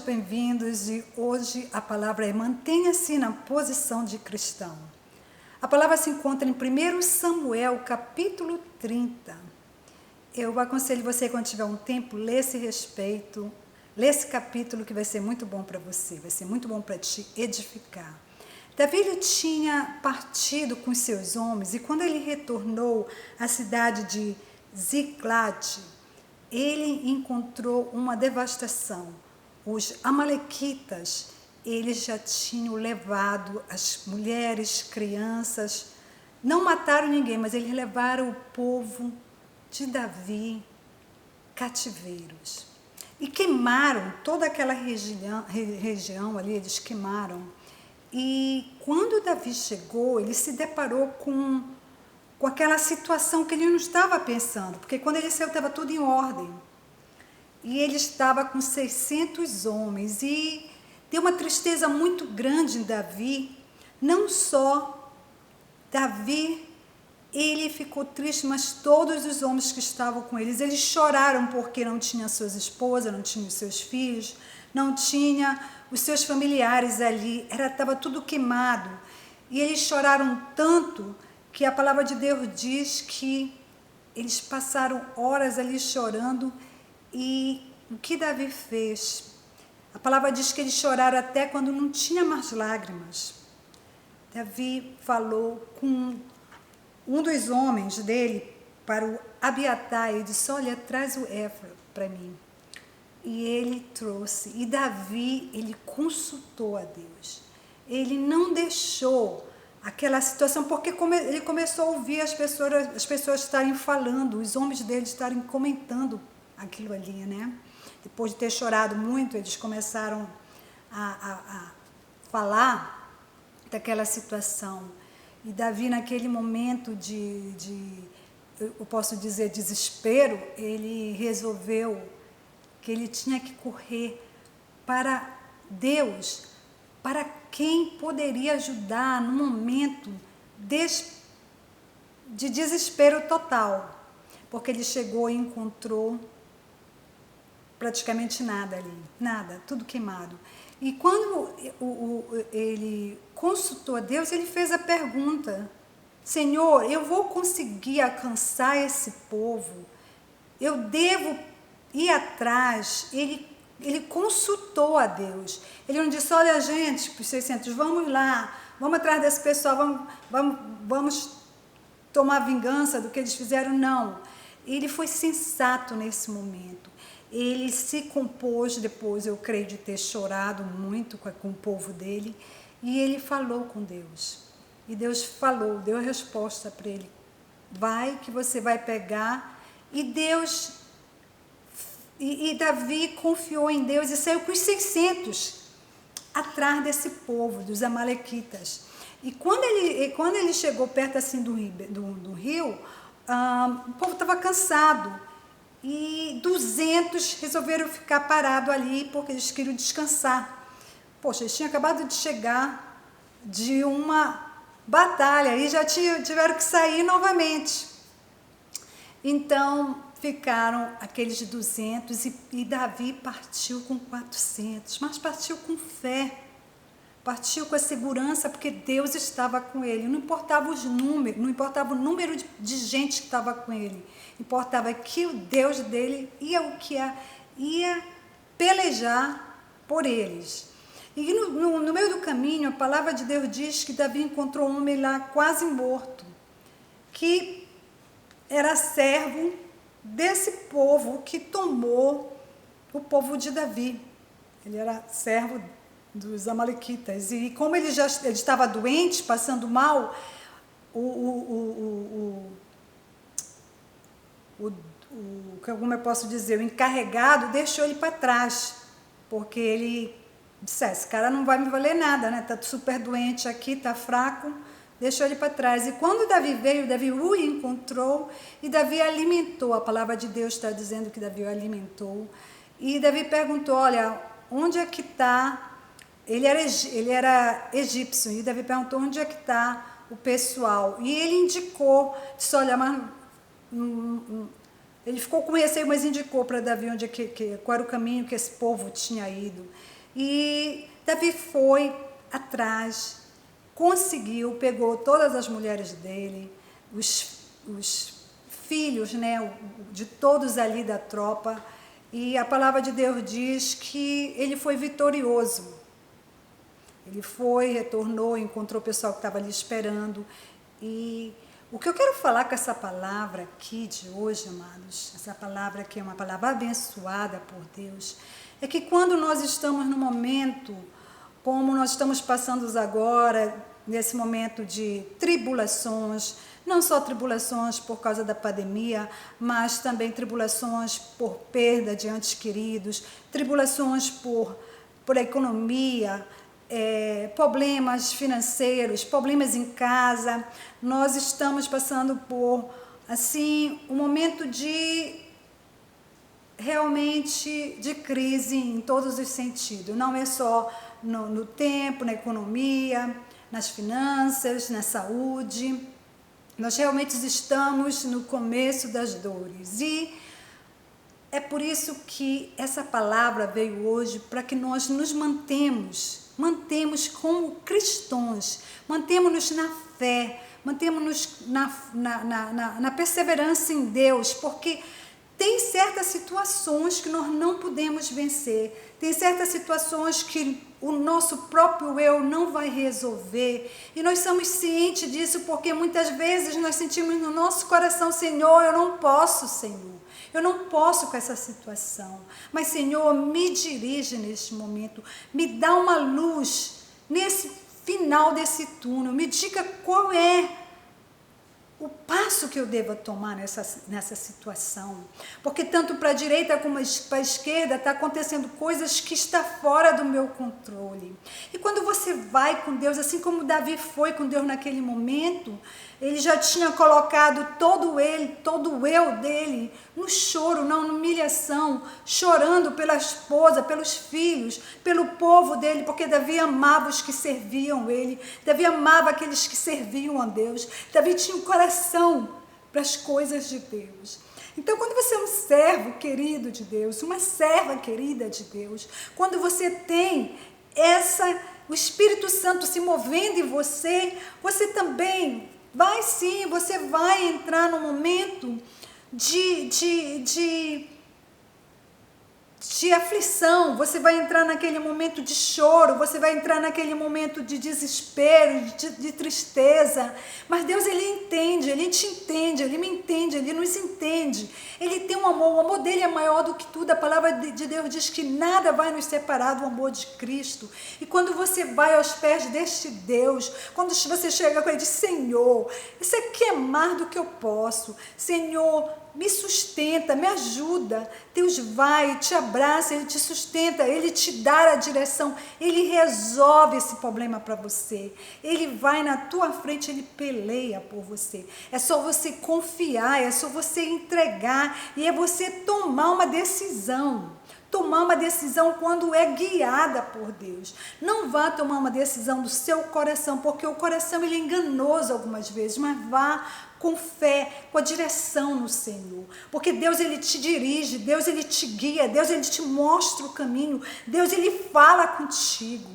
Bem-vindos, e hoje a palavra é mantenha-se na posição de cristão. A palavra se encontra em 1 Samuel, capítulo 30. Eu aconselho você, quando tiver um tempo, ler esse respeito, ler esse capítulo, que vai ser muito bom para você, vai ser muito bom para te edificar. Davi ele tinha partido com seus homens, e quando ele retornou à cidade de Ziclade, ele encontrou uma devastação. Os amalequitas, eles já tinham levado as mulheres, crianças, não mataram ninguém, mas eles levaram o povo de Davi cativeiros. E queimaram toda aquela região ali, eles queimaram. E quando Davi chegou, ele se deparou com aquela situação que ele não estava pensando, porque quando ele saiu estava tudo em ordem. E ele estava com 600 homens, e deu uma tristeza muito grande em Davi. Não só Davi, ele ficou triste, mas todos os homens que estavam com eles choraram porque não tinha suas esposas, não tinha os seus filhos, não tinha os seus familiares ali, estava tudo queimado. E eles choraram tanto que a palavra de Deus diz que eles passaram horas ali chorando. E o que Davi fez? A palavra diz que eles choraram até quando não tinha mais lágrimas. Davi falou com um dos homens dele, para o Abiatar, e disse: olha, traz o éfode para mim. E ele trouxe. E Davi, ele consultou a Deus. Ele não deixou aquela situação, porque ele começou a ouvir as pessoas estarem falando, os homens dele estarem comentando aquilo ali, né? Depois de ter chorado muito, eles começaram a falar daquela situação. E Davi, naquele momento eu posso dizer, desespero, ele resolveu que ele tinha que correr para Deus, para quem poderia ajudar no momento de desespero total. Porque ele chegou e encontrou praticamente nada ali, nada, tudo queimado. E quando ele consultou a Deus, ele fez a pergunta: Senhor, eu vou conseguir alcançar esse povo? Eu devo ir atrás? Ele consultou a Deus. Ele não disse: olha, gente, os 600, vamos lá, vamos atrás desse pessoal, vamos tomar vingança do que eles fizeram. Não. Ele foi sensato nesse momento. Ele se compôs depois, eu creio, de ter chorado muito com o povo dele, e ele falou com Deus. E Deus falou, deu a resposta para ele: vai, que você vai pegar. E Deus, e Davi confiou em Deus e saiu com os 600 atrás desse povo, dos amalequitas. E quando ele chegou perto assim do rio, o povo estava cansado. E 200 resolveram ficar parados ali porque eles queriam descansar. Poxa, eles tinham acabado de chegar de uma batalha e já tiveram que sair novamente. Então ficaram aqueles de 200 e Davi partiu com 400, mas partiu com fé. Partiu com a segurança, porque Deus estava com ele. Não importava os números, não importava o número de gente que estava com ele. Importava que o Deus dele ia pelejar por eles. E no meio do caminho, a palavra de Deus diz que Davi encontrou um homem lá quase morto, que era servo desse povo que tomou o povo de Davi. Ele era servo dos amalequitas, e como ele estava doente, passando mal, como eu posso dizer, o encarregado deixou ele para trás, porque ele disse: esse cara não vai me valer nada, né? Está super doente aqui, está fraco, deixou ele para trás. E quando Davi veio, Davi o encontrou, e Davi alimentou. A palavra de Deus está dizendo que Davi o alimentou, e Davi perguntou: olha, onde é que está? Ele era egípcio, e Davi perguntou: onde é que está o pessoal? E ele indicou, disse: olha, mas ele ficou com receio, mas indicou para Davi qual era o caminho que esse povo tinha ido. E Davi foi atrás, conseguiu, pegou todas as mulheres dele, os filhos, né, de todos ali da tropa, e a palavra de Deus diz que ele foi vitorioso. Ele foi, retornou, encontrou o pessoal que estava ali esperando. E o que eu quero falar com essa palavra aqui de hoje, amados, essa palavra que é uma palavra abençoada por Deus, é que quando nós estamos no momento, como nós estamos passando agora, nesse momento de tribulações, não só tribulações por causa da pandemia, mas também tribulações por perda de entes queridos, tribulações por economia, problemas financeiros, problemas em casa. Nós estamos passando por, assim, um momento de realmente de crise em todos os sentidos. Não é só no tempo, na economia, nas finanças, na saúde. Nós realmente estamos no começo das dores. E é por isso que essa palavra veio hoje, para que nós nos mantemos como cristãos, mantemos-nos na fé, mantemos-nos na perseverança em Deus, porque tem certas situações que nós não podemos vencer, tem certas situações que o nosso próprio eu não vai resolver, e nós somos cientes disso, porque muitas vezes nós sentimos no nosso coração: Senhor, eu não posso, Senhor, eu não posso com essa situação, mas Senhor, me dirige neste momento, me dá uma luz nesse final desse túnel, me diga qual é o passo que eu devo tomar nessa situação, porque tanto para a direita como para a esquerda está acontecendo coisas que estão fora do meu controle. E quando você vai com Deus, assim como Davi foi com Deus naquele momento, ele já tinha colocado todo o eu dele no choro, na humilhação, chorando pela esposa, pelos filhos, pelo povo dele, porque Davi amava os que serviam ele, Davi amava aqueles que serviam a Deus, Davi tinha um coração para as coisas de Deus. Então, quando você é um servo querido de Deus, uma serva querida de Deus, quando você tem o Espírito Santo se movendo em você, você também você vai entrar num momento de aflição, você vai entrar naquele momento de choro, você vai entrar naquele momento de desespero, de tristeza, mas Deus, Ele entende, Ele te entende, Ele me entende, Ele nos entende, Ele tem um amor, o amor dele é maior do que tudo, a palavra de Deus diz que nada vai nos separar do amor de Cristo, e quando você vai aos pés deste Deus, quando você chega com Ele e diz: Senhor, isso aqui é mais do que eu posso, Senhor, me sustenta, me ajuda. Deus vai, te abraça, Ele te sustenta, Ele te dá a direção, Ele resolve esse problema para você, Ele vai na tua frente, Ele peleia por você, é só você confiar, é só você entregar, e é você tomar uma decisão quando é guiada por Deus. Não vá tomar uma decisão do seu coração, porque o coração ele é enganoso algumas vezes, mas vá com fé, com a direção no Senhor, porque Deus ele te dirige, Deus ele te guia, Deus ele te mostra o caminho, Deus ele fala contigo,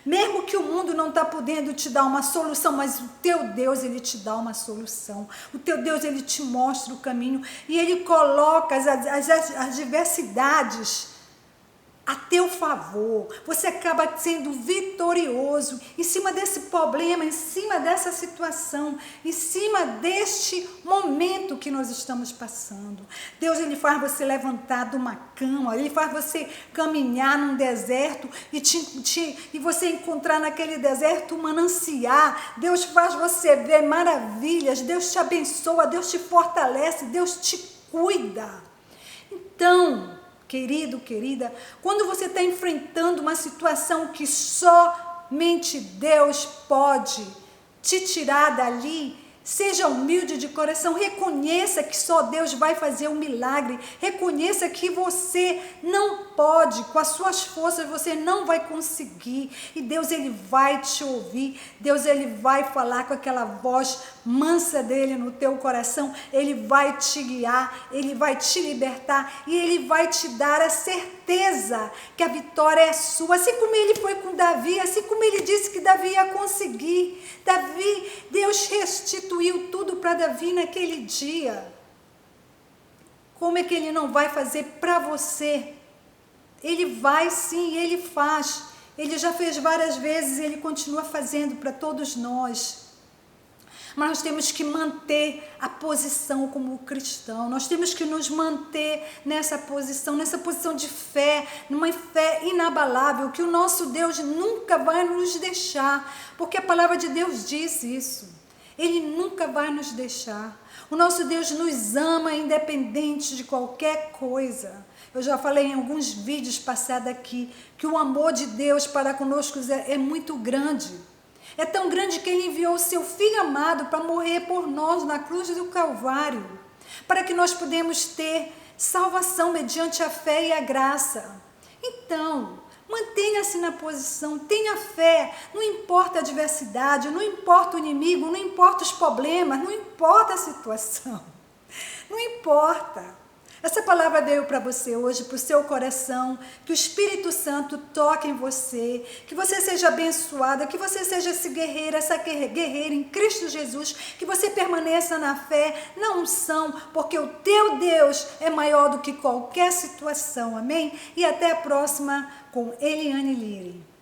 mesmo que o mundo não está podendo te dar uma solução, mas o teu Deus ele te dá uma solução, o teu Deus ele te mostra o caminho, e ele coloca as diversidades a teu favor, você acaba sendo vitorioso em cima desse problema, em cima dessa situação, em cima deste momento que nós estamos passando. Deus ele faz você levantar de uma cama, Ele faz você caminhar num deserto e você encontrar naquele deserto um mananciar. Deus faz você ver maravilhas, Deus te abençoa, Deus te fortalece, Deus te cuida. Então, querido, querida, quando você está enfrentando uma situação que somente Deus pode te tirar dali, seja humilde de coração, reconheça que só Deus vai fazer um milagre, reconheça que você não pode, com as suas forças você não vai conseguir. E Deus, Ele vai te ouvir. Deus, Ele vai falar com aquela voz mansa dele no teu coração. Ele vai te guiar, Ele vai te libertar e Ele vai te dar a certeza que a vitória é sua. Assim como Ele foi com Davi, assim como Ele disse que Davi ia conseguir. Deus restituiu tudo para Davi naquele dia. Como é que Ele não vai fazer para você? Ele vai sim, Ele faz. Ele já fez várias vezes, Ele continua fazendo para todos nós. Mas nós temos que manter a posição como cristão. Nós temos que nos manter nessa posição de fé, numa fé inabalável, que o nosso Deus nunca vai nos deixar, porque a palavra de Deus diz isso. Ele nunca vai nos deixar. O nosso Deus nos ama independente de qualquer coisa. Eu já falei em alguns vídeos passados aqui que o amor de Deus para conosco é muito grande. É tão grande que Ele enviou o seu Filho amado para morrer por nós na cruz do Calvário, para que nós pudemos ter salvação mediante a fé e a graça. Então, mantenha-se na posição, tenha fé, não importa a adversidade, não importa o inimigo, não importa os problemas, não importa a situação, não importa. Essa palavra veio para você hoje, para o seu coração, que o Espírito Santo toque em você, que você seja abençoada, que você seja esse guerreiro, essa guerreira em Cristo Jesus, que você permaneça na fé, na unção, porque o teu Deus é maior do que qualquer situação, amém? E até a próxima com Eliane Liri.